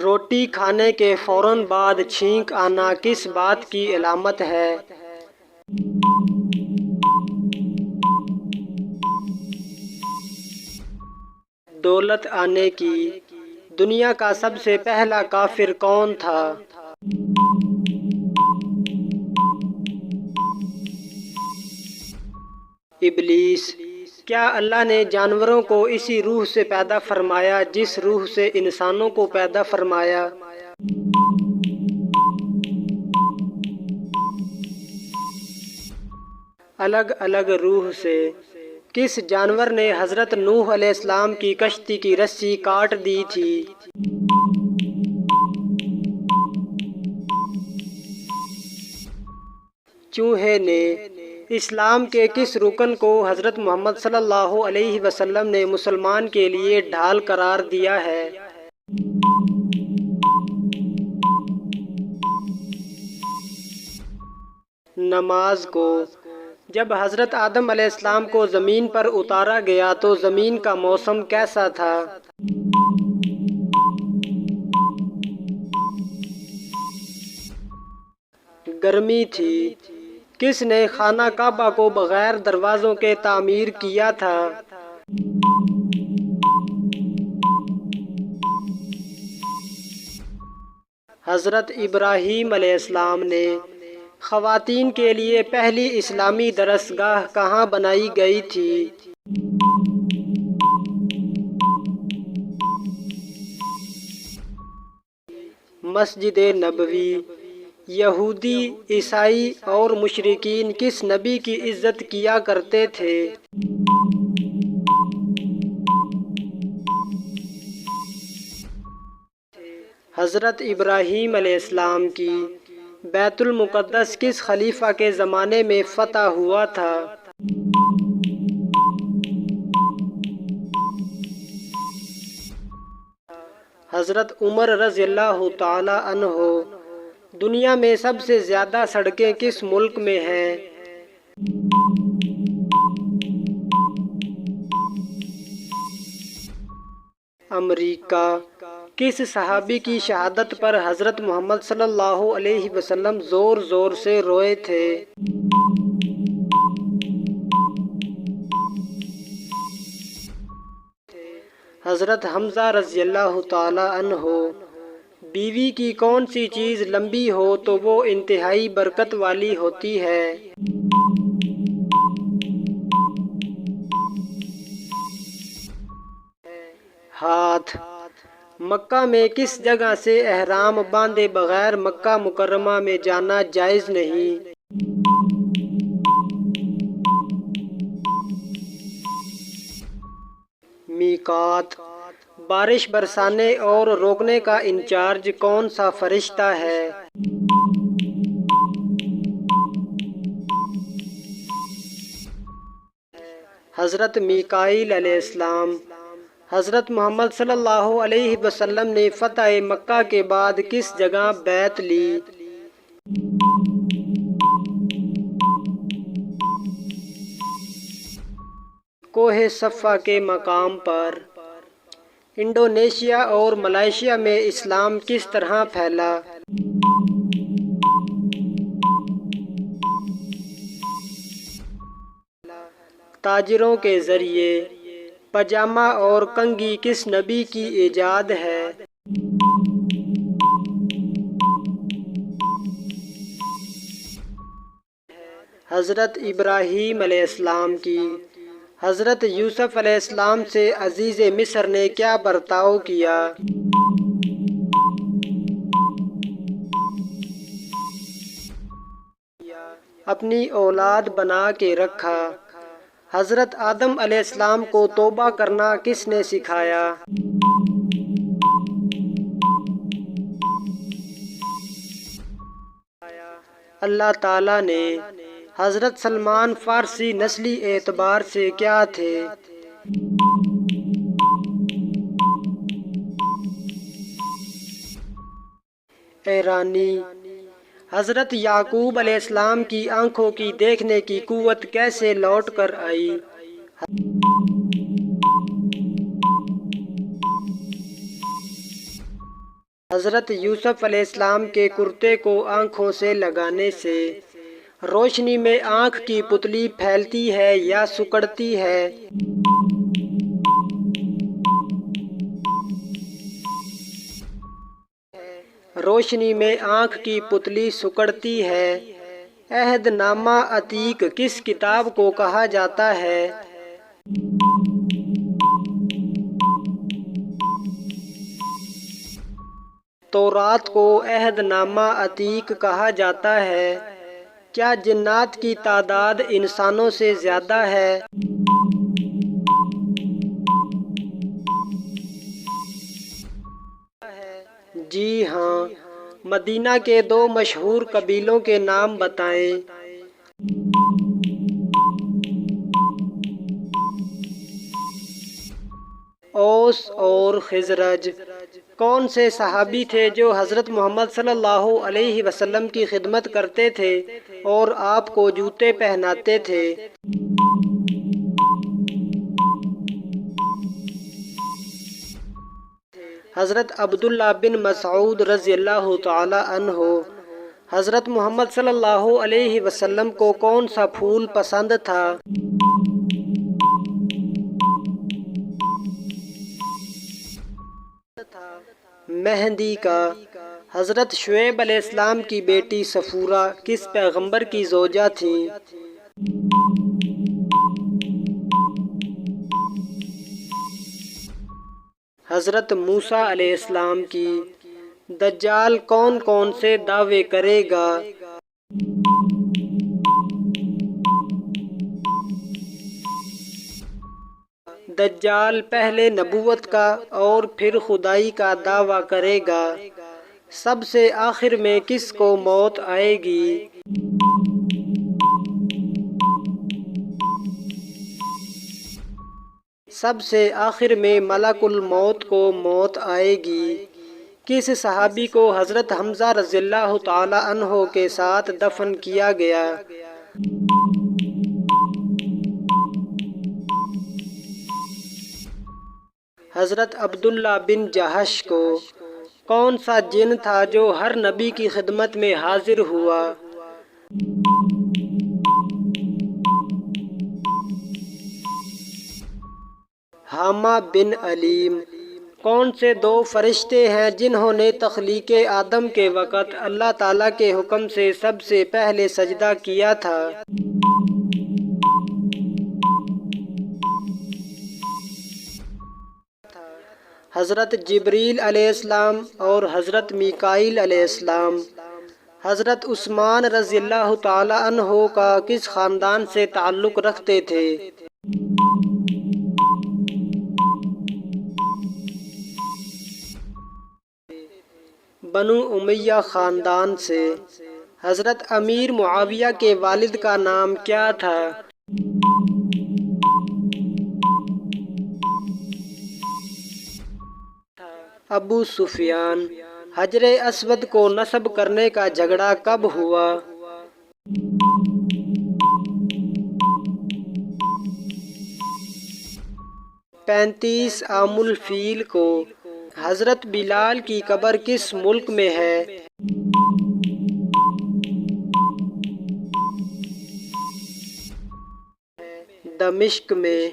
روٹی کھانے کے فوراً بعد چھینک آنا کس بات کی علامت ہے؟ دولت آنے کی۔ دنیا کا سب سے پہلا کافر کون تھا؟ ابلیس۔ کیا اللہ نے جانوروں کو اسی روح سے پیدا فرمایا جس روح سے انسانوں کو پیدا فرمایا؟ الگ الگ روح سے۔ کس جانور نے حضرت نوح علیہ السلام کی کشتی کی رسی کاٹ دی تھی؟ چوہے نے۔ اسلام کے کس رکن کو حضرت محمد صلی اللہ علیہ وسلم نے مسلمان کے لیے ڈھال قرار دیا ہے؟ نماز کو۔ جب حضرت آدم علیہ السلام کو زمین پر اتارا گیا تو زمین کا موسم کیسا تھا؟ گرمی تھی۔ کس نے خانہ کعبہ کو بغیر دروازوں کے تعمیر کیا تھا؟ حضرت ابراہیم علیہ السلام نے۔ خواتین کے لیے پہلی اسلامی درسگاہ کہاں بنائی گئی تھی؟ مسجد نبوی۔ یہودی، عیسائی اور مشرکین کس نبی کی عزت کیا کرتے تھے؟ حضرت ابراہیم علیہ السلام کی۔ بیت المقدس کس خلیفہ کے زمانے میں فتح ہوا تھا؟ حضرت عمر رضی اللہ تعالی عنہ۔ دنیا میں سب سے زیادہ سڑکیں کس ملک میں ہیں؟ امریکہ۔ کس صحابی کی شہادت پر حضرت محمد صلی اللہ علیہ وسلم زور زور سے روئے تھے؟ حضرت حمزہ رضی اللہ تعالی عنہ۔ بیوی کی کون سی چیز لمبی ہو تو وہ انتہائی برکت والی ہوتی ہے؟ ہاتھ۔ مکہ میں کس جگہ سے احرام باندھے بغیر مکہ مکرمہ میں جانا جائز نہیں؟ میقات۔ بارش برسانے اور روکنے کا انچارج کون سا فرشتہ ہے؟ حضرت میکائیل علیہ السلام۔ حضرت محمد صلی اللہ علیہ وسلم نے فتح مکہ کے بعد کس جگہ بیعت لی؟ کوہ صفا کے مقام پر۔ انڈونیشیا اور ملائیشیا میں اسلام کس طرح پھیلا؟ تاجروں کے ذریعے۔ پاجامہ اور کنگھی کس نبی کی ایجاد ہے؟ حضرت ابراہیم علیہ السلام کی۔ حضرت یوسف علیہ السلام سے عزیز مصر نے کیا برتاؤ کیا؟ اپنی اولاد بنا کے رکھا۔ حضرت آدم علیہ السلام کو توبہ کرنا کس نے سکھایا؟ اللہ تعالیٰ نے۔ حضرت سلمان فارسی نسلی اعتبار سے کیا تھے؟ ایرانی۔ حضرت یعقوب علیہ السلام کی آنکھوں کی دیکھنے کی قوت کیسے لوٹ کر آئی؟ حضرت یوسف علیہ السلام کے کرتے کو آنکھوں سے لگانے سے روشنی میں آنکھ کی پتلی پھیلتی ہے یا سکڑتی ہے؟ روشنی میں آنکھ کی پتلی سکڑتی ہے۔ عہد نامہ عتیق کس کتاب کو کہا جاتا ہے؟ تورات کو عہد نامہ عتیق کہا جاتا ہے۔ کیا جنات کی تعداد انسانوں سے زیادہ ہے؟ جی ہاں۔ مدینہ کے دو مشہور قبیلوں کے نام بتائیں۔ اوس اور خزرج۔ کون سے صحابی تھے جو حضرت محمد صلی اللہ علیہ وسلم کی خدمت کرتے تھے اور آپ کو جوتے پہناتے تھے؟ حضرت عبداللہ بن مسعود رضی اللہ تعالی عنہ۔ حضرت محمد صلی اللہ علیہ وسلم کو کون سا پھول پسند تھا؟ مہندی کا۔ حضرت شعیب علیہ السلام کی بیٹی صفورہ کس پیغمبر کی زوجہ تھیں؟ حضرت موسیٰ علیہ السلام کی۔ دجال کون کون سے دعوے کرے گا؟ دجال پہلے نبوت کا اور پھر خدائی کا دعویٰ کرے گا۔ سب سے آخر میں کس کو موت آئے گی؟ سب سے آخر میں ملک الموت کو موت آئے گی۔ کس صحابی کو حضرت حمزہ رضی اللہ تعالی عنہ کے ساتھ دفن کیا گیا؟ حضرت عبداللہ بن جہش کو۔ کون سا جن تھا جو ہر نبی کی خدمت میں حاضر ہوا؟ حامہ بن علیم۔ کون سے دو فرشتے ہیں جنہوں نے تخلیق آدم کے وقت اللہ تعالیٰ کے حکم سے سب سے پہلے سجدہ کیا تھا؟ حضرت جبریل علیہ السلام اور حضرت میکائیل علیہ السلام۔ حضرت عثمان رضی اللہ تعالی عنہ کا کس خاندان سے تعلق رکھتے تھے؟ بنو امیہ خاندان سے۔ حضرت امیر معاویہ کے والد کا نام کیا تھا؟ ابو سفیان۔ حجر اسود کو نصب کرنے کا جھگڑا کب ہوا؟ 35 عام الفیل کو۔ حضرت بلال کی قبر کس ملک میں ہے؟ دمشق میں۔